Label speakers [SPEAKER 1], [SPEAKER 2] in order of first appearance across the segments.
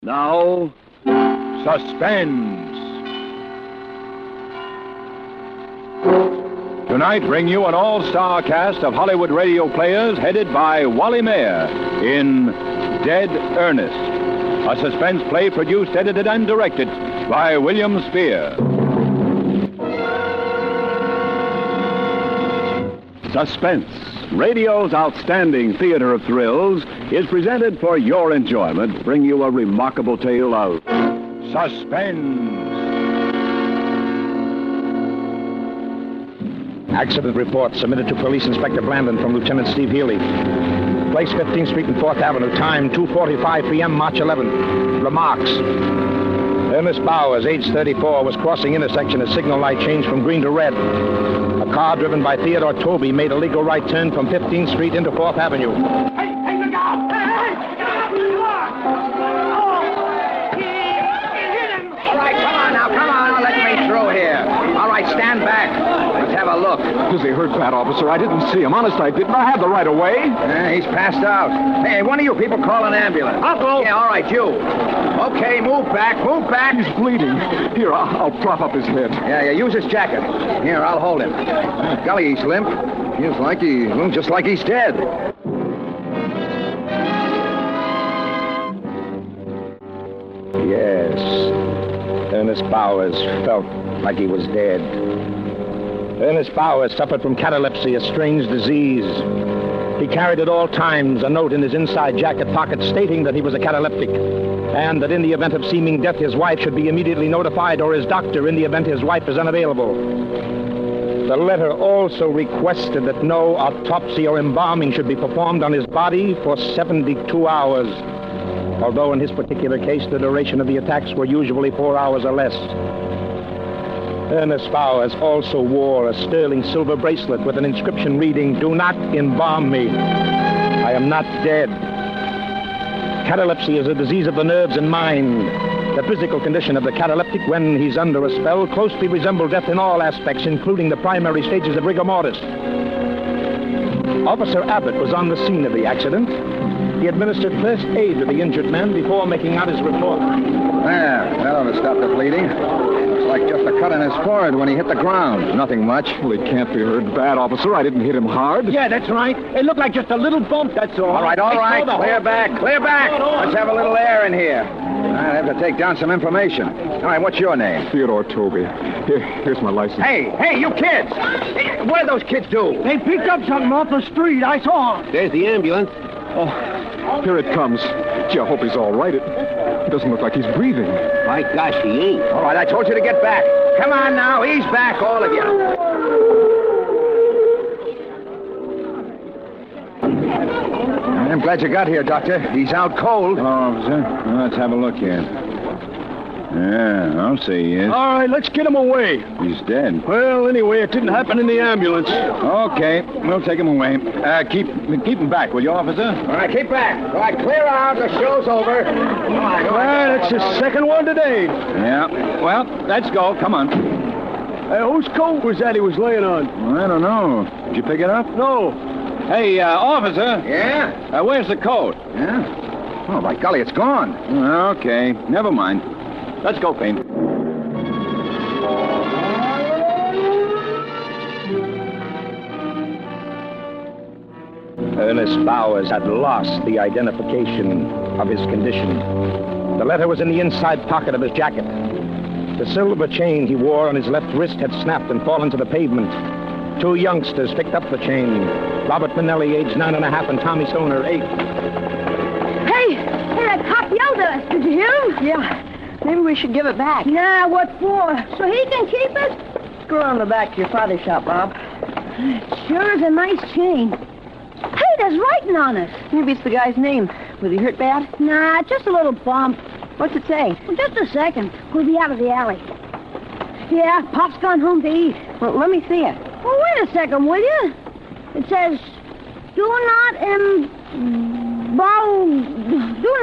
[SPEAKER 1] Now, Suspense. Tonight, bring you an all-star cast of Hollywood radio players headed by Wally Maher in Dead Ernest, a suspense play produced, edited, and directed by William Spear. Suspense, radio's outstanding theater of thrills, is presented for your enjoyment to bring you a remarkable tale of suspense.
[SPEAKER 2] Accident report submitted to Police Inspector Blandon from Lieutenant Steve Healy. Place 15th Street and 4th Avenue. Time 2:45 p.m., March 11th. Remarks. Ernest Bowers, age 34, was crossing intersection as signal light changed from green to red. A car driven by Theodore Toby made a legal right turn from 15th Street into 4th Avenue.
[SPEAKER 3] Hey, look out! Hey!
[SPEAKER 4] All right, come on now, come on. Let me through here. All right, stand back. Let's have a look.
[SPEAKER 5] Does he hurt bad, officer? I didn't see him. Honest, I didn't. I had the right of way.
[SPEAKER 4] He's passed out. Hey, one of you people call an ambulance.
[SPEAKER 5] I'll go.
[SPEAKER 4] Yeah, all right, you. Okay, move back, move back.
[SPEAKER 5] He's bleeding. Here, I'll prop up his head.
[SPEAKER 4] Yeah, use his jacket. Here, I'll hold him. Golly, he's limp. Feels like just like he's dead.
[SPEAKER 2] Yes. Ernest Bowers felt like he was dead. Ernest Bowers suffered from catalepsy, a strange disease. He carried at all times a note in his inside jacket pocket stating that he was a cataleptic, and that in the event of seeming death, his wife should be immediately notified, or his doctor in the event his wife is unavailable. The letter also requested that no autopsy or embalming should be performed on his body for 72 hours, although in his particular case, the duration of the attacks were usually 4 hours or less. Ernest Bowers also wore a sterling silver bracelet with an inscription reading, "Do not embalm me. I am not dead." Catalepsy is a disease of the nerves and mind. The physical condition of the cataleptic when he's under a spell closely resembles death in all aspects, including the primary stages of rigor mortis. Officer Abbott was on the scene of the accident. He administered first aid to the injured man before making out his report.
[SPEAKER 4] There, that ought to stop the bleeding. Looks like just a cut on his forehead when he hit the ground. Nothing much.
[SPEAKER 5] Well, he can't be hurt bad, officer. I didn't hit him hard.
[SPEAKER 1] Yeah, that's right. It looked like just a little bump, that's all.
[SPEAKER 4] All right. Clear back, clear back. Let's have a little air in here. I have to take down some information. All right, what's your name?
[SPEAKER 5] Theodore Toby. Here's my license.
[SPEAKER 4] Hey, you kids! Hey, what did those kids do?
[SPEAKER 1] They picked up something off the street. I saw them.
[SPEAKER 3] There's the ambulance.
[SPEAKER 5] Oh, here it comes. Gee, I hope he's all right. It doesn't look like he's breathing.
[SPEAKER 3] My gosh, he ain't.
[SPEAKER 4] All right, I told you to get back. Come on now, ease back, all of you. I'm glad you got here, Doctor. He's out cold.
[SPEAKER 1] Hello, officer. Let's have a look here. Yeah, I'll see he is.
[SPEAKER 5] All right, let's get him away.
[SPEAKER 1] He's dead.
[SPEAKER 5] Well, anyway, it didn't happen in the ambulance.
[SPEAKER 1] Okay, we'll take him away. Keep him back, will you, officer?
[SPEAKER 4] All right, keep back. All right, clear out. The show's over. Come on.
[SPEAKER 5] That's his second one today.
[SPEAKER 1] Yeah. Well, let's go. Come on.
[SPEAKER 5] Whose coat was that he was laying on?
[SPEAKER 1] I don't know. Did you pick it up?
[SPEAKER 5] No.
[SPEAKER 1] Hey, officer.
[SPEAKER 4] Yeah?
[SPEAKER 1] Where's the coat?
[SPEAKER 4] Yeah? Oh, by golly, it's gone.
[SPEAKER 1] Okay, never mind. Let's go, Payne.
[SPEAKER 2] Ernest Bowers had lost the identification of his condition. The letter was in the inside pocket of his jacket. The silver chain he wore on his left wrist had snapped and fallen to the pavement. Two youngsters picked up the chain. Robert Manelli, age 9.5, and Tommy Stoner, 8.
[SPEAKER 6] Hey, that cop yelled at us. Did you hear him?
[SPEAKER 7] Yeah. Maybe we should give it back.
[SPEAKER 6] Nah, what for? So he can keep it?
[SPEAKER 7] Screw on the back to your father's shop, Bob.
[SPEAKER 6] Sure is a nice chain. Hey, there's writing on it.
[SPEAKER 7] Maybe it's the guy's name. Was he hurt bad?
[SPEAKER 6] Nah, just a little bump.
[SPEAKER 7] What's it say?
[SPEAKER 6] Well, just a second. We'll be out of the alley. Yeah, Pop's gone home to eat.
[SPEAKER 7] Well, let me see it.
[SPEAKER 6] Well, wait a second, will you? It says, do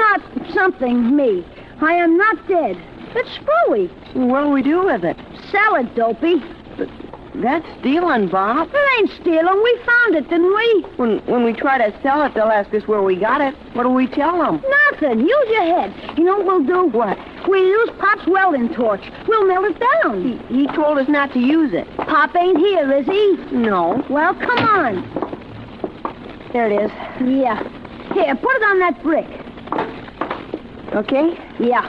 [SPEAKER 6] not something me. I am not dead. It's screwy.
[SPEAKER 7] What'll we do with it?
[SPEAKER 6] Sell it, dopey.
[SPEAKER 7] That's stealing, Bob.
[SPEAKER 6] It ain't stealing. We found it, didn't we?
[SPEAKER 7] When we try to sell it, they'll ask us where we got it. What do we tell them?
[SPEAKER 6] Nothing. Use your head. You know what we'll do?
[SPEAKER 7] What?
[SPEAKER 6] We'll use Pop's welding torch. We'll melt it down.
[SPEAKER 7] He told us not to use it.
[SPEAKER 6] Pop ain't here, is he?
[SPEAKER 7] No.
[SPEAKER 6] Well, come on.
[SPEAKER 7] There it is.
[SPEAKER 6] Yeah. Here, put it on that brick.
[SPEAKER 7] Okay?
[SPEAKER 6] Yeah.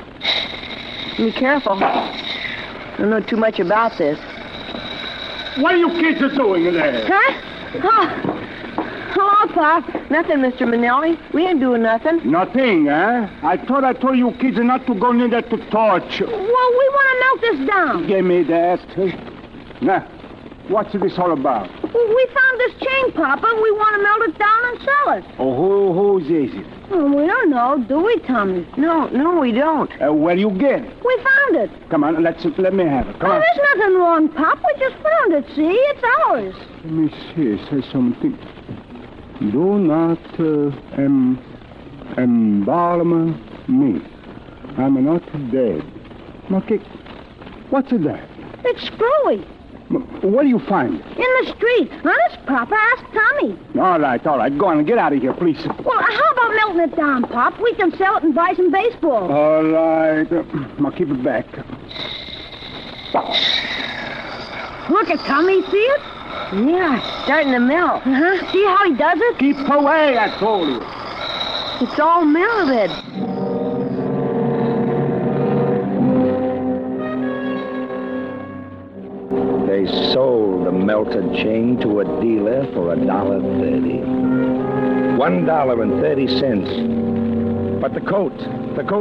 [SPEAKER 7] Be careful. I don't know too much about this.
[SPEAKER 3] What are you kids doing there?
[SPEAKER 6] Huh? Oh. Hello, Pop.
[SPEAKER 7] Nothing, Mr. Manelli. We ain't doing nothing.
[SPEAKER 3] Nothing, eh? I thought I told you kids not to go near that torch.
[SPEAKER 6] Well, we want to melt this down.
[SPEAKER 3] Give me that. Now, what's this all about?
[SPEAKER 6] Well, we found this chain, Papa, and we want to melt it down and sell it.
[SPEAKER 3] Oh, whose is it?
[SPEAKER 6] Well, we don't know, do we, Tommy?
[SPEAKER 7] No, we don't.
[SPEAKER 3] Where you get it?
[SPEAKER 6] We found it.
[SPEAKER 3] Come on, let me have it. Come on.
[SPEAKER 6] There's nothing wrong, Pop. We just found it, see? It's ours.
[SPEAKER 3] Let me see. It says something. Do not embalm me. I'm not dead. Okay. What's it there?
[SPEAKER 6] It's screwy.
[SPEAKER 3] Where do you find it?
[SPEAKER 6] In the street. Honest, Papa. Ask Tommy.
[SPEAKER 3] All right. Go on. Get out of here, please.
[SPEAKER 6] Well, how about melting it down, Pop? We can sell it and buy some baseball.
[SPEAKER 3] All right. I'll keep it back.
[SPEAKER 6] Look at Tommy. See it?
[SPEAKER 7] Yeah, it's starting to melt.
[SPEAKER 6] Uh-huh. See how he does it?
[SPEAKER 3] Keep away, I told you.
[SPEAKER 7] It's all melted.
[SPEAKER 2] They sold the melted chain to a dealer for $1.30. $1.30. But the coat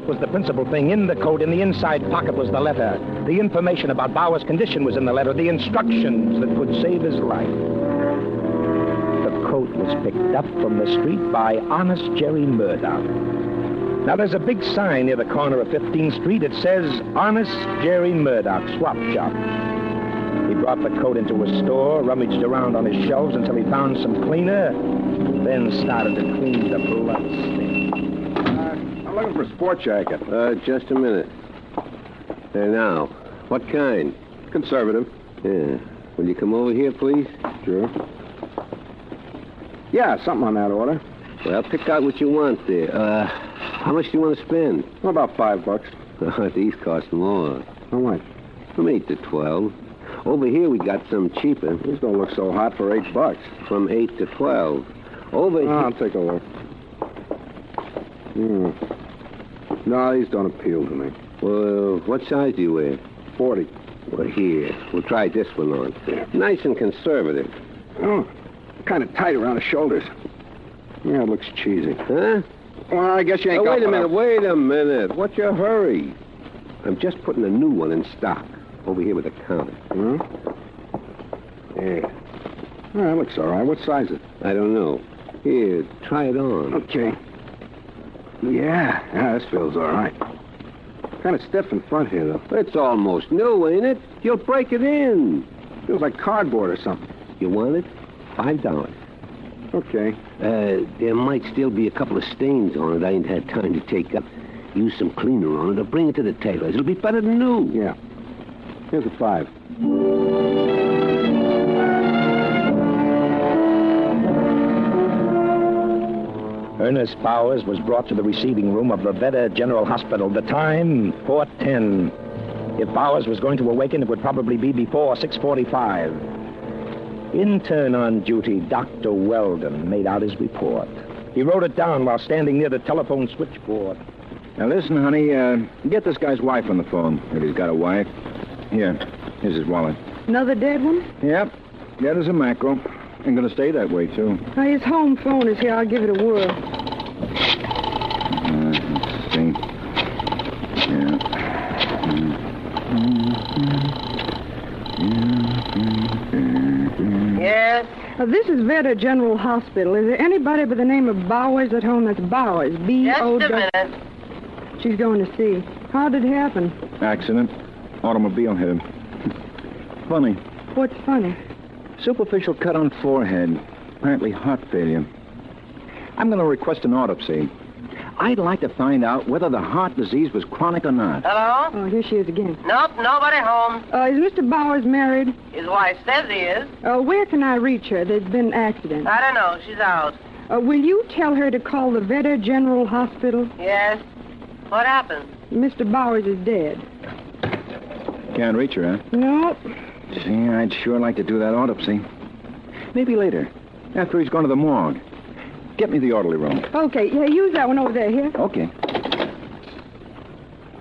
[SPEAKER 2] was the principal thing. In the coat, in the inside pocket, was the letter. The information about Bauer's condition was in the letter. The instructions that could save his life. The coat was picked up from the street by honest Jerry Murdoch. Now, there's a big sign near the corner of 15th Street. It says, Honest Jerry Murdoch, Swap Shop. He brought the coat into a store, rummaged around on his shelves until he found some cleaner, then started to clean the blood stain.
[SPEAKER 5] I'm looking for a sport jacket.
[SPEAKER 8] Just a minute. There now. What kind?
[SPEAKER 5] Conservative.
[SPEAKER 8] Yeah. Will you come over here, please?
[SPEAKER 5] Sure. Yeah, something on that order.
[SPEAKER 8] Well, pick out what you want there. How much do you want to spend?
[SPEAKER 5] Well, about $5.
[SPEAKER 8] These cost more.
[SPEAKER 5] How much?
[SPEAKER 8] From 8 to 12. Over here, we got some cheaper.
[SPEAKER 5] These don't look so hot for $8.
[SPEAKER 8] From 8 to 12. Over here...
[SPEAKER 5] I'll take a look. No, these don't appeal to me.
[SPEAKER 8] Well, what size do you wear?
[SPEAKER 5] 40.
[SPEAKER 8] Well, here. We'll try this one on. Nice and conservative.
[SPEAKER 5] Oh, kind of tight around the shoulders. Yeah, it looks cheesy.
[SPEAKER 8] Huh?
[SPEAKER 5] Well, I guess you ain't got...
[SPEAKER 8] Wait a minute. What's your hurry? I'm just putting a new one in stock. Over here with the counter.
[SPEAKER 5] Hmm? Yeah. Well, that looks all right. What size is it?
[SPEAKER 8] I don't know. Here, try it on.
[SPEAKER 5] Okay. Yeah, this feels all right. Kind of stiff in front here, though.
[SPEAKER 8] It's almost new, ain't it? You'll break it in.
[SPEAKER 5] Feels like cardboard or something.
[SPEAKER 8] You want it? $5.
[SPEAKER 5] Okay.
[SPEAKER 8] There might still be a couple of stains on it I ain't had time to take up. Use some cleaner on it or bring it to the tailor's. It'll be better than new.
[SPEAKER 5] Yeah. Here's a $5.
[SPEAKER 2] Ernest Bowers was brought to the receiving room of Verna General Hospital. The time, 4:10. If Bowers was going to awaken, it would probably be before 6:45. Intern on duty, Dr. Weldon, made out his report. He wrote it down while standing near the telephone switchboard.
[SPEAKER 1] Now, listen, honey, get this guy's wife on the phone, if he's got a wife. Here's his wallet.
[SPEAKER 9] Another dead one?
[SPEAKER 1] Yep. Dead as a mackerel. And gonna stay that way, too.
[SPEAKER 9] His home phone is here. I'll give it a whirl.
[SPEAKER 1] Let's see. Yeah.
[SPEAKER 7] Yes?
[SPEAKER 9] This is Verna General Hospital. Is there anybody by the name of Bowers at home? That's Bowers. B-O-W.
[SPEAKER 7] Just a minute.
[SPEAKER 9] She's going to see. How did it happen?
[SPEAKER 1] Accident. Automobile hit him. Funny.
[SPEAKER 9] What's funny?
[SPEAKER 1] Superficial cut on forehead. Apparently heart failure. I'm going to request an autopsy.
[SPEAKER 2] I'd like to find out whether the heart disease was chronic or not.
[SPEAKER 10] Hello?
[SPEAKER 9] Oh, here she is again.
[SPEAKER 10] Nope, nobody home.
[SPEAKER 9] Is Mr. Bowers married?
[SPEAKER 10] His wife says he is.
[SPEAKER 9] Where can I reach her? There's been an accident.
[SPEAKER 10] I don't know. She's out.
[SPEAKER 9] Will you tell her to call the Verna General Hospital?
[SPEAKER 10] Yes. What happened?
[SPEAKER 9] Mr. Bowers is dead.
[SPEAKER 2] Can't reach her, huh?
[SPEAKER 9] No.
[SPEAKER 2] See, I'd sure like to do that autopsy. Maybe later, after he's gone to the morgue. Get me the orderly room.
[SPEAKER 9] Okay, yeah, use that one over there, here.
[SPEAKER 2] Okay.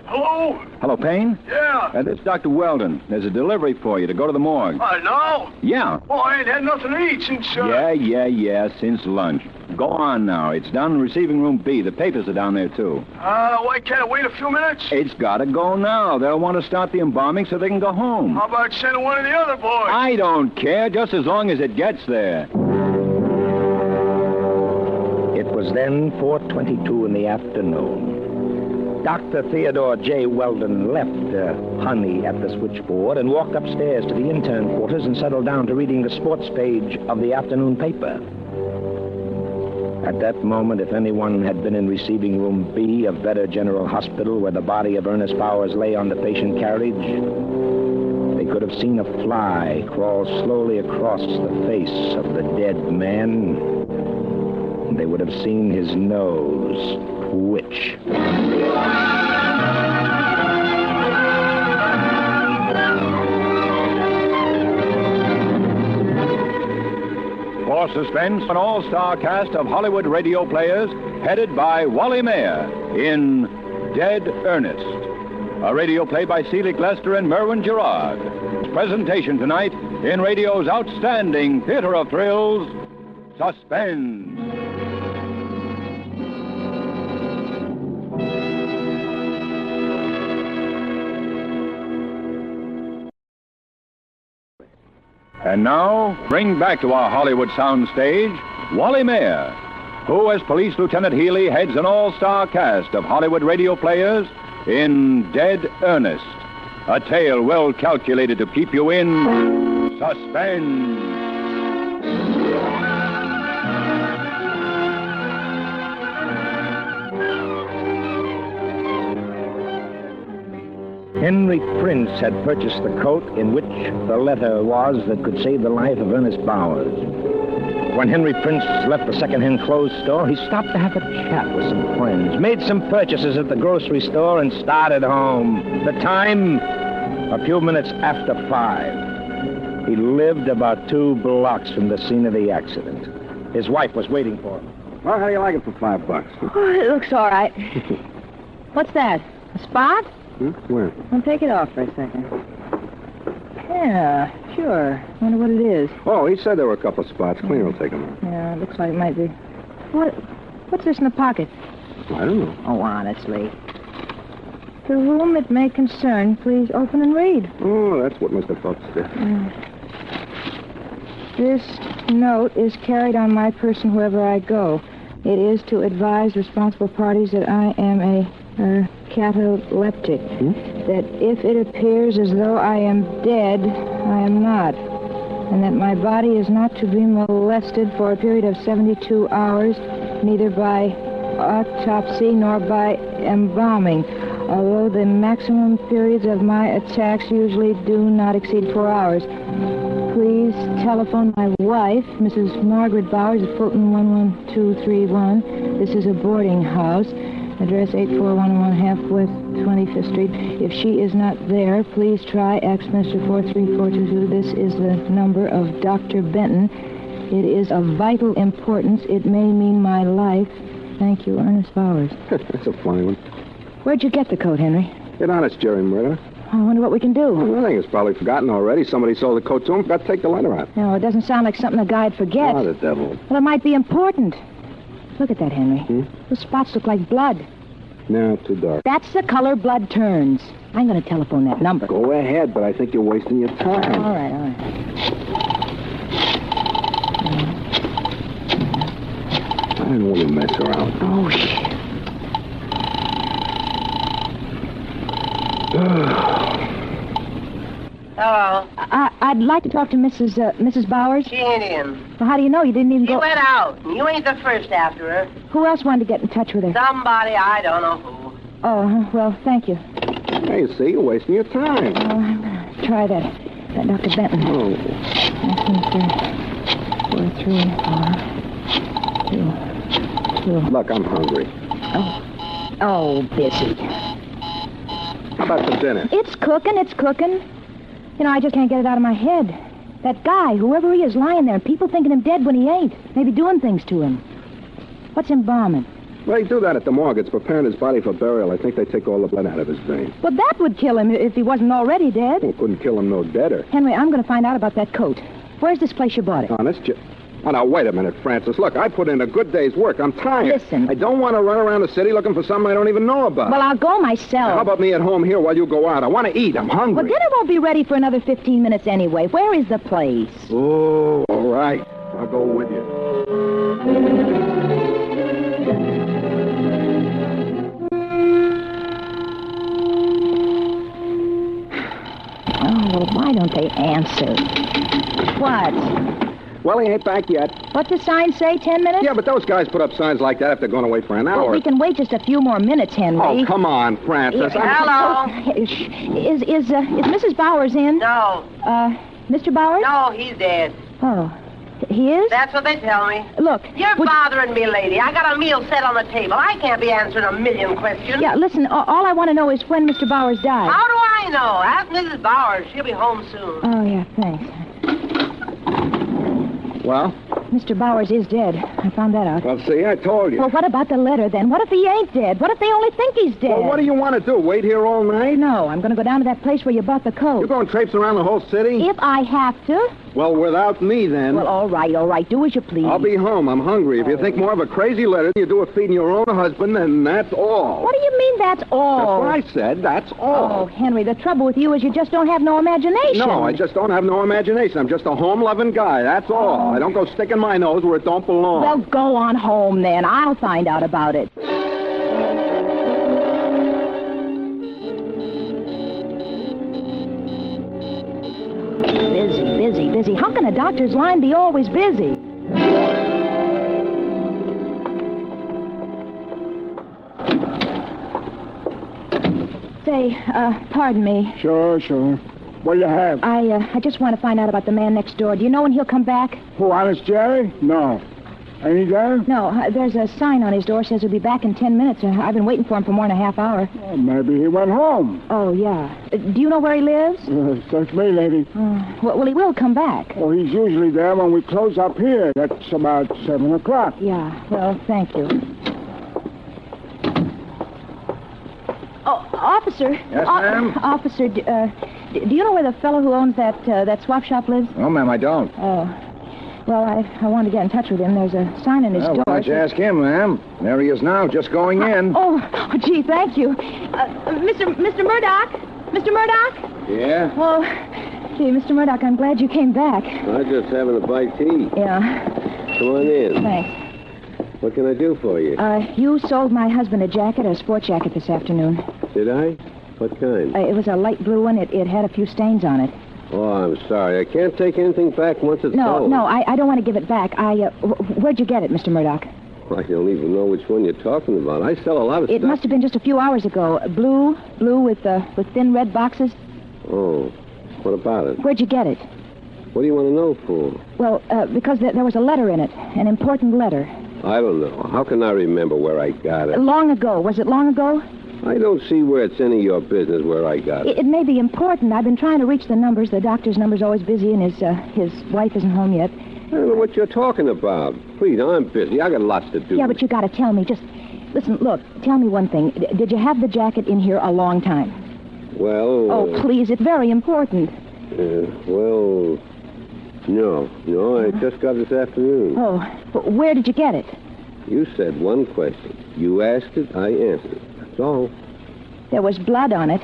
[SPEAKER 11] Hello?
[SPEAKER 2] Hello, Payne?
[SPEAKER 11] Yeah.
[SPEAKER 2] This is Dr. Weldon. There's a delivery for you to go to the morgue.
[SPEAKER 11] No?
[SPEAKER 2] Yeah.
[SPEAKER 11] Oh, I ain't had nothing to eat since,
[SPEAKER 2] Yeah, since lunch. Go on now. It's down in receiving room B. The papers are down there, too.
[SPEAKER 11] Why can't I wait a few minutes?
[SPEAKER 2] It's got to go now. They'll want to start the embalming so they can go home.
[SPEAKER 11] How about sending one of the other boys?
[SPEAKER 2] I don't care, just as long as it gets there. It was then 4:22 in the afternoon. Dr. Theodore J. Weldon left Honey at the switchboard and walked upstairs to the intern quarters and settled down to reading the sports page of the afternoon paper. At that moment, if anyone had been in receiving room B of Verna General Hospital, where the body of Ernest Bowers lay on the patient carriage, they could have seen a fly crawl slowly across the face of the dead man. They would have seen his nose twitch. For Suspense, an all-star cast of Hollywood radio players headed by Wally Maher in Dead Ernest, a radio play by Celie Lester and Merwin Gerard. Presentation tonight in radio's outstanding theater of thrills, Suspense. And now, bring back to our Hollywood soundstage, Wally Maher, who, as Police Lieutenant Healy, heads an all-star cast of Hollywood radio players in Dead Ernest, a tale well calculated to keep you in suspense. Henry Prince had purchased the coat in which the letter was that could save the life of Ernest Bowers. When Henry Prince left the second-hand clothes store, he stopped to have a chat with some friends, made some purchases at the grocery store, and started home. The time, a few minutes after 5. He lived about 2 blocks from the scene of the accident. His wife was waiting for him.
[SPEAKER 5] Well, how do you like it for $5?
[SPEAKER 7] Oh, it looks all right. What's that? A spot?
[SPEAKER 5] Where?
[SPEAKER 7] I'll take it off for a second. Yeah, sure. Wonder what it is.
[SPEAKER 5] Oh, he said there were a couple of spots. Cleaner will take them out.
[SPEAKER 7] Yeah, it looks like it might be. What's this in the pocket?
[SPEAKER 5] I don't know.
[SPEAKER 7] Oh, honestly. To whom it may concern, please open and read.
[SPEAKER 5] Oh, that's what Mr. Phelps did.
[SPEAKER 7] This note is carried on my person wherever I go. It is to advise responsible parties that I am a cataleptic. That if it appears as though I am dead, I am not. And that my body is not to be molested for a period of 72 hours, neither by autopsy nor by embalming, although the maximum periods of my attacks usually do not exceed 4 hours. Please telephone my wife, Mrs. Margaret Bowers, at Felton 11231. This is a boarding house. Address 8411 Half West 25th Street. If she is not there, please try Axminster 43422. This is the number of Dr. Benton. It is of vital importance. It may mean my life. Thank you, Ernest Bowers.
[SPEAKER 5] That's a funny one.
[SPEAKER 7] Where'd you get the coat, Henry?
[SPEAKER 5] Get honest, Jerry Murder.
[SPEAKER 7] I wonder what we can do.
[SPEAKER 5] I think it's probably forgotten already. Somebody sold the coat to him. Got to take the letter out.
[SPEAKER 7] No, it doesn't sound like something a guy'd forget.
[SPEAKER 5] Oh, the devil.
[SPEAKER 7] Well, it might be important. Look at that, Henry. Those spots look like blood.
[SPEAKER 5] No, too dark.
[SPEAKER 7] That's the color blood turns. I'm going to telephone that number.
[SPEAKER 5] Go ahead, but I think you're wasting your time.
[SPEAKER 7] All right.
[SPEAKER 5] I didn't want to mess around.
[SPEAKER 7] Oh, shit.
[SPEAKER 10] Hello.
[SPEAKER 7] I'd I'd like to talk to Mrs. Bowers.
[SPEAKER 10] She ain't in.
[SPEAKER 7] Well, how do you know? You didn't even
[SPEAKER 10] She
[SPEAKER 7] go...
[SPEAKER 10] went out. You ain't the first after her.
[SPEAKER 7] Who else wanted to get in touch with her?
[SPEAKER 10] Somebody, I don't know who.
[SPEAKER 7] Oh, well, thank you.
[SPEAKER 5] Hey, see, you're wasting your time.
[SPEAKER 7] Oh, I'm going to try that Dr. Benton.
[SPEAKER 5] Oh.
[SPEAKER 7] 4, 3, 4, 2, 2.
[SPEAKER 5] Look, I'm hungry.
[SPEAKER 7] Oh, busy.
[SPEAKER 5] How about the dinner?
[SPEAKER 7] It's cooking. You know, I just can't get it out of my head. That guy, whoever he is, lying there, and people thinking him dead when he ain't. Maybe doing things to him. What's embalming?
[SPEAKER 5] Well, they do that at the morgue. It's preparing his body for burial. I think they take all the blood out of his veins.
[SPEAKER 7] Well, that would kill him if he wasn't already dead.
[SPEAKER 5] Well, couldn't kill him no deader.
[SPEAKER 7] Henry, I'm going to find out about that coat. Where's this place you bought it?
[SPEAKER 5] Honest, Oh, now, wait a minute, Francis. Look, I put in a good day's work. I'm tired.
[SPEAKER 7] Listen.
[SPEAKER 5] I don't want to run around the city looking for something I don't even know about.
[SPEAKER 7] Well, I'll go myself.
[SPEAKER 5] Now, how about me at home here while you go out? I want to eat. I'm hungry.
[SPEAKER 7] Well, dinner won't be ready for another 15 minutes anyway. Where is the place?
[SPEAKER 5] Oh, all right. I'll go with you.
[SPEAKER 7] Oh, well, why don't they answer? What?
[SPEAKER 5] Well, he ain't back yet.
[SPEAKER 7] What's the sign say, 10 minutes?
[SPEAKER 5] Yeah, but those guys put up signs like that if they're going away for an hour.
[SPEAKER 7] Well, we can wait just a few more minutes, Henry.
[SPEAKER 5] Oh, come on, Francis.
[SPEAKER 10] Hello?
[SPEAKER 7] Is Mrs. Bowers in?
[SPEAKER 10] No.
[SPEAKER 7] Mr. Bowers?
[SPEAKER 10] No, he's dead.
[SPEAKER 7] Oh, he is?
[SPEAKER 10] That's what they tell me.
[SPEAKER 7] Look.
[SPEAKER 10] You're bothering me, lady. I got a meal set on the table. I can't be answering a million questions.
[SPEAKER 7] Yeah, listen, all I want to know is when Mr. Bowers died.
[SPEAKER 10] How do I know? Ask Mrs. Bowers. She'll be home soon.
[SPEAKER 7] Oh, yeah, thanks.
[SPEAKER 5] Well?
[SPEAKER 7] Mr. Bowers is dead. I found that out.
[SPEAKER 5] Well, see, I told you.
[SPEAKER 7] Well, what about the letter, then? What if he ain't dead? What if they only think he's dead?
[SPEAKER 5] Well, what do you want to do? Wait here all night?
[SPEAKER 7] No, I'm going to go down to that place where you bought the coat.
[SPEAKER 5] You're going traipsing around the whole city?
[SPEAKER 7] If I have to.
[SPEAKER 5] Well, without me, then.
[SPEAKER 7] Well, all right. Do as you please.
[SPEAKER 5] I'll be home. I'm hungry. If you think more of a crazy letter than you do of feeding your own husband, then that's all.
[SPEAKER 7] What do you mean that's all?
[SPEAKER 5] That's what I said. That's all.
[SPEAKER 7] Oh, Henry, the trouble with you is you just don't have no imagination.
[SPEAKER 5] No, I just don't have no imagination. I'm just a home-loving guy. That's all. I don't go sticking my nose where it don't belong.
[SPEAKER 7] Well, go on home, then. I'll find out about it. Busy. How can a doctor's line be always busy? Say, pardon me.
[SPEAKER 3] Sure. What do you have?
[SPEAKER 7] I just want to find out about the man next door. Do you know when he'll come back?
[SPEAKER 3] Who, Honest Jerry? No. Ain't he there?
[SPEAKER 7] No, there's a sign on his door says he'll be back in 10 minutes. I've been waiting for him for more than a half hour.
[SPEAKER 3] Well, maybe he went home.
[SPEAKER 7] Oh, yeah. Do you know where he lives?
[SPEAKER 3] Search me, lady.
[SPEAKER 7] Well, he will come back.
[SPEAKER 3] Oh, he's usually there when we close up here. That's about 7 o'clock.
[SPEAKER 7] Yeah, well, thank you. Oh, officer.
[SPEAKER 4] Yes, ma'am?
[SPEAKER 7] Officer, do you know where the fellow who owns that swap shop lives?
[SPEAKER 4] No, ma'am, I don't.
[SPEAKER 7] Oh. Well, I wanted to get in touch with him. There's a sign in his door.
[SPEAKER 4] Why don't you ask him, ma'am? There he is now, just going in.
[SPEAKER 7] Oh, gee, thank you. Mr. Murdoch? Mr. Murdoch?
[SPEAKER 8] Yeah?
[SPEAKER 7] Oh, gee, Mr. Murdoch, I'm glad you came back.
[SPEAKER 8] I'm just having a bite to eat.
[SPEAKER 7] Yeah.
[SPEAKER 8] Come on in.
[SPEAKER 7] Thanks.
[SPEAKER 8] What can I do for you?
[SPEAKER 7] You sold my husband a sport jacket this afternoon.
[SPEAKER 8] Did I? What kind?
[SPEAKER 7] It was a light blue one. It had a few stains on it.
[SPEAKER 8] Oh, I'm sorry. I can't take anything back once it's sold.
[SPEAKER 7] No, I don't want to give it back. Where'd you get it, Mr. Murdoch?
[SPEAKER 8] I don't even know which one you're talking about. I sell a lot of stuff.
[SPEAKER 7] It must have been just a few hours ago. Blue with thin red boxes.
[SPEAKER 8] Oh, what about it?
[SPEAKER 7] Where'd you get it?
[SPEAKER 8] What do you want to know for?
[SPEAKER 7] Well, because there was a letter in it, an important letter.
[SPEAKER 8] I don't know. How can I remember where I got it?
[SPEAKER 7] Long ago. Was it long ago?
[SPEAKER 8] I don't see where it's any of your business where I got it.
[SPEAKER 7] It may be important. I've been trying to reach the numbers. The doctor's number's always busy, and his wife isn't home yet.
[SPEAKER 8] I don't know what you're talking about. Please, I'm busy. I got lots to do.
[SPEAKER 7] Yeah, but you got to tell me. Just listen. Look, tell me one thing. Did you have the jacket in here a long time?
[SPEAKER 8] Well.
[SPEAKER 7] Oh, please! It's very important.
[SPEAKER 8] Well, no. I just got it this afternoon.
[SPEAKER 7] Oh, where did you get it?
[SPEAKER 8] You said one question. You asked it, I answered it. That's all.
[SPEAKER 7] There was blood on it.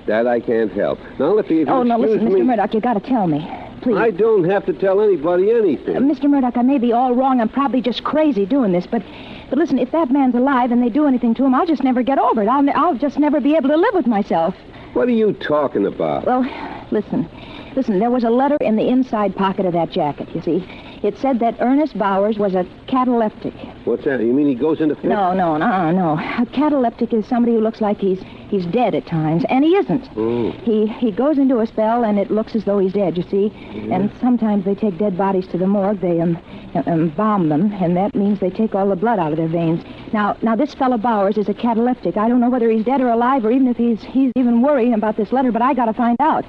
[SPEAKER 8] That I can't help. Now, if you
[SPEAKER 7] no, listen,
[SPEAKER 8] me...
[SPEAKER 7] Mr. Murdoch, you got to tell me. Please.
[SPEAKER 8] I don't have to tell anybody anything.
[SPEAKER 7] Mr. Murdoch, I may be all wrong. I'm probably just crazy doing this, but listen, if that man's alive and they do anything to him, I'll just never get over it. I'll just never be able to live with myself.
[SPEAKER 8] What are you talking about?
[SPEAKER 7] Well, listen. Listen, there was a letter in the inside pocket of that jacket, you see. It said that Ernest Bowers was a cataleptic.
[SPEAKER 8] What's that? You mean he goes into fits?
[SPEAKER 7] No. A cataleptic is somebody who looks like he's dead at times, and he isn't.
[SPEAKER 8] Oh.
[SPEAKER 7] He goes into a spell, and it looks as though he's dead, you see.
[SPEAKER 8] Yeah.
[SPEAKER 7] And sometimes they take dead bodies to the morgue. They embalm them, and that means they take all the blood out of their veins. Now this fellow Bowers is a cataleptic. I don't know whether he's dead or alive, or even if he's even worrying about this letter, but I got to find out.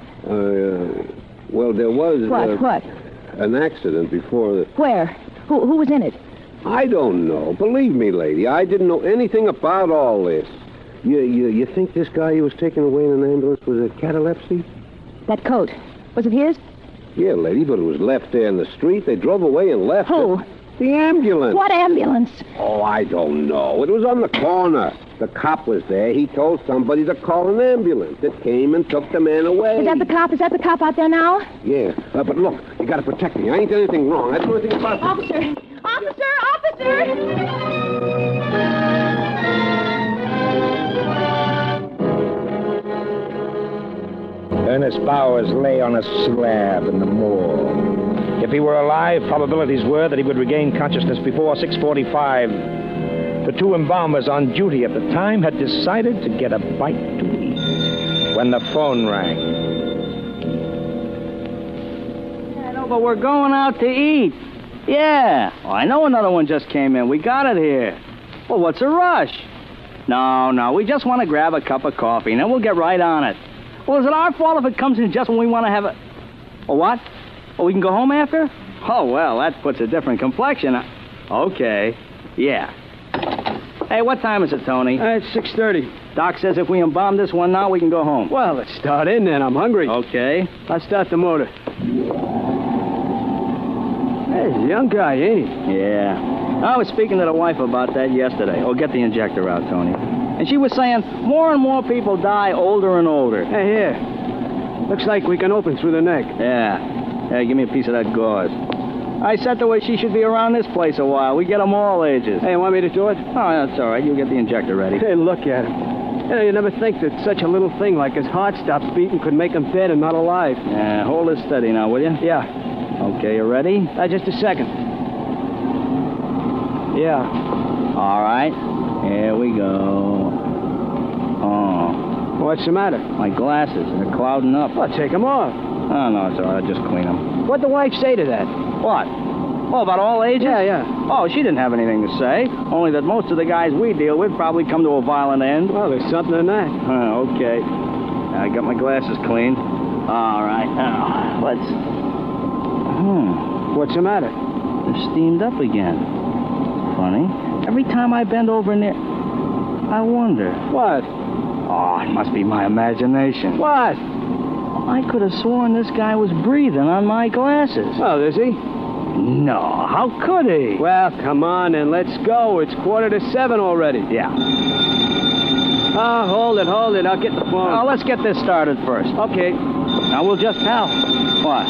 [SPEAKER 8] Well, there was...
[SPEAKER 7] What?
[SPEAKER 8] An accident before the...
[SPEAKER 7] Where? Who was in it?
[SPEAKER 8] I don't know. Believe me, lady, I didn't know anything about all this. You think this guy who was taken away in an ambulance was a catalepsy?
[SPEAKER 7] That coat. Was it his?
[SPEAKER 8] Yeah, lady, but it was left there in the street. They drove away and left
[SPEAKER 7] Who?
[SPEAKER 8] it. The ambulance.
[SPEAKER 7] What ambulance?
[SPEAKER 8] Oh, I don't know. It was on the corner. The cop was there. He told somebody to call an ambulance. It came and took the man away.
[SPEAKER 7] Is that the cop? Is that the cop out there now?
[SPEAKER 8] Yeah. But look, you got to protect me. I ain't done anything wrong. I didn't know anything about
[SPEAKER 7] Officer!
[SPEAKER 2] Ernest Bowers lay on a slab in the morgue. If he were alive, probabilities were that he would regain consciousness before 6:45. The two embalmers on duty at the time had decided to get a bite to eat when the phone rang.
[SPEAKER 12] I know, but we're going out to eat. Yeah. Oh, I know another one just came in. We got it here. Well, what's a rush? No. We just want to grab a cup of coffee, and then we'll get right on it. Well, is it our fault if it comes in just when we want to have a... Oh, what? Oh, we can go home after? Oh, well, that puts a different complexion. Okay. Yeah. Hey, what time is it, Tony?
[SPEAKER 5] It's 6:30.
[SPEAKER 12] Doc says if we embalm this one now, we can go home.
[SPEAKER 5] Well, let's start in then. I'm hungry.
[SPEAKER 12] Okay.
[SPEAKER 5] I'll start the motor. Hey, he's a young guy, ain't he?
[SPEAKER 12] Yeah. I was speaking to the wife about that yesterday. Oh, get the injector out, Tony. And she was saying more and more people die older and older.
[SPEAKER 5] Hey, here. Looks like we can open through the neck.
[SPEAKER 12] Yeah. Hey, give me a piece of that gauze. I said to her she should be around this place a while. We get them all ages.
[SPEAKER 5] Hey, you want me to do it?
[SPEAKER 12] Oh, that's all right. You get the injector ready.
[SPEAKER 5] Hey, look at him. You never think that such a little thing like his heart stops beating could make him dead and not alive.
[SPEAKER 12] Yeah, hold it steady now, will you?
[SPEAKER 5] Yeah.
[SPEAKER 12] Okay, you ready?
[SPEAKER 5] Just a second. Yeah.
[SPEAKER 12] All right. Here we go. Oh.
[SPEAKER 5] What's the matter?
[SPEAKER 12] My glasses. They're clouding up.
[SPEAKER 5] Well, take them off.
[SPEAKER 12] Oh, no, it's all right. I'll just clean them.
[SPEAKER 5] What'd the wife say to that?
[SPEAKER 12] What? Oh, about all ages?
[SPEAKER 5] Yeah.
[SPEAKER 12] Oh, she didn't have anything to say. Only that most of the guys we deal with probably come to a violent end.
[SPEAKER 5] Well, there's something in that.
[SPEAKER 12] Okay. I got my glasses clean. All right. Now, let's...
[SPEAKER 5] What's the matter?
[SPEAKER 12] They're steamed up again. Funny. Every time I bend over near... I wonder.
[SPEAKER 5] What?
[SPEAKER 12] Oh, it must be my imagination.
[SPEAKER 5] What?
[SPEAKER 12] I could have sworn this guy was breathing on my glasses.
[SPEAKER 5] Oh, is he?
[SPEAKER 12] No, how could he?
[SPEAKER 5] Well, come on and let's go. It's 6:45 already.
[SPEAKER 12] Yeah.
[SPEAKER 5] Oh, hold it. I'll get the phone.
[SPEAKER 12] Oh, let's get this started first.
[SPEAKER 5] Okay.
[SPEAKER 12] Now we'll just pal. What?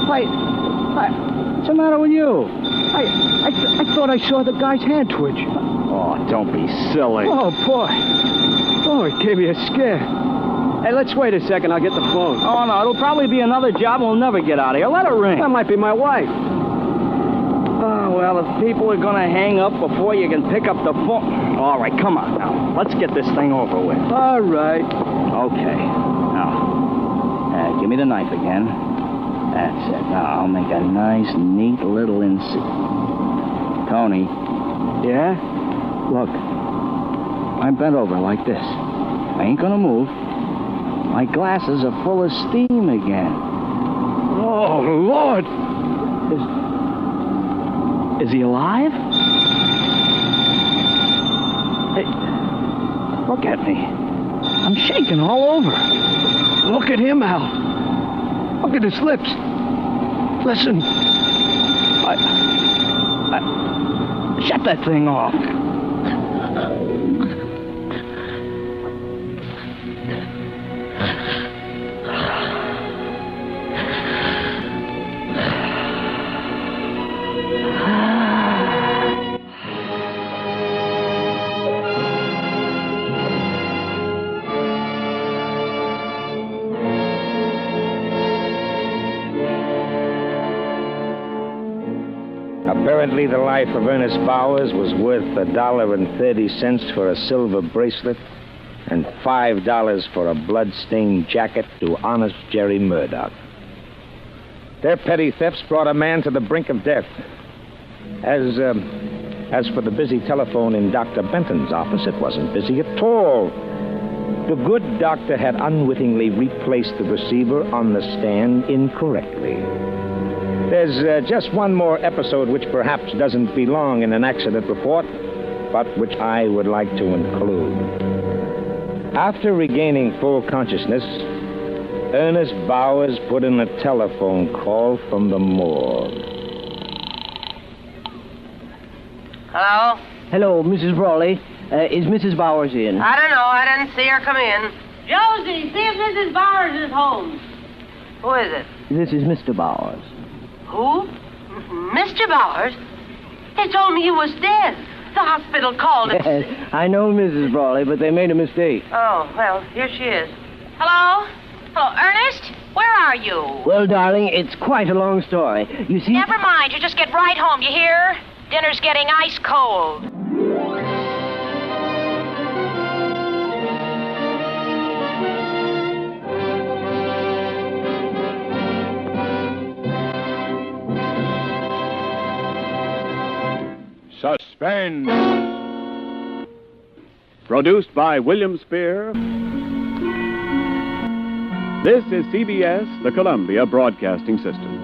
[SPEAKER 12] What's the matter with you?
[SPEAKER 5] I thought I saw the guy's hand twitch.
[SPEAKER 12] Oh, don't be silly.
[SPEAKER 5] Oh, boy. Oh, it gave me a scare. Hey, let's wait a second. I'll get the phone.
[SPEAKER 12] Oh, no, it'll probably be another job. We'll never get out of here. Let it ring.
[SPEAKER 5] That might be my wife.
[SPEAKER 12] Oh, well, if people are going to hang up before you can pick up the phone... All right, come on now. Let's get this thing over with.
[SPEAKER 5] All right.
[SPEAKER 12] Okay. Now, give me the knife again. That's it. Now, I'll make a nice, neat little Tony.
[SPEAKER 5] Yeah?
[SPEAKER 12] Look. I'm bent over like this. I ain't going to move. My glasses are full of steam again.
[SPEAKER 5] Oh, Lord!
[SPEAKER 12] Is he alive? Hey, look at me. I'm shaking all over.
[SPEAKER 5] Look at him, Al. Look at his lips. Listen.
[SPEAKER 12] Shut that thing off.
[SPEAKER 2] Apparently, the life of Ernest Bowers was worth $1.30 for a silver bracelet and $5 for a blood-stained jacket to honest Jerry Murdoch. Their petty thefts brought a man to the brink of death. As for the busy telephone in Dr. Benton's office, it wasn't busy at all. The good doctor had unwittingly replaced the receiver on the stand incorrectly. There's just one more episode which perhaps doesn't belong in an accident report, but which I would like to include. After regaining full consciousness, Ernest Bowers put in a telephone call from the morgue.
[SPEAKER 10] Hello?
[SPEAKER 13] Hello, Mrs. Brawley. Is Mrs. Bowers in?
[SPEAKER 10] I don't know. I didn't see her come in. Josie, see if Mrs. Bowers is home. Who is it?
[SPEAKER 13] This is Mr. Bowers.
[SPEAKER 10] Who? Mr. Bowers? They told me he was dead. The hospital called him.
[SPEAKER 13] Yes, I know, Mrs. Brawley, but they made a mistake.
[SPEAKER 10] Oh, well, here she is. Hello? Hello, Ernest? Where are you?
[SPEAKER 13] Well, darling, it's quite a long story. You see...
[SPEAKER 14] Never mind. You just get right home, you hear? Dinner's getting ice cold.
[SPEAKER 1] Suspense. Produced by William Spear. This is CBS, the Columbia Broadcasting System.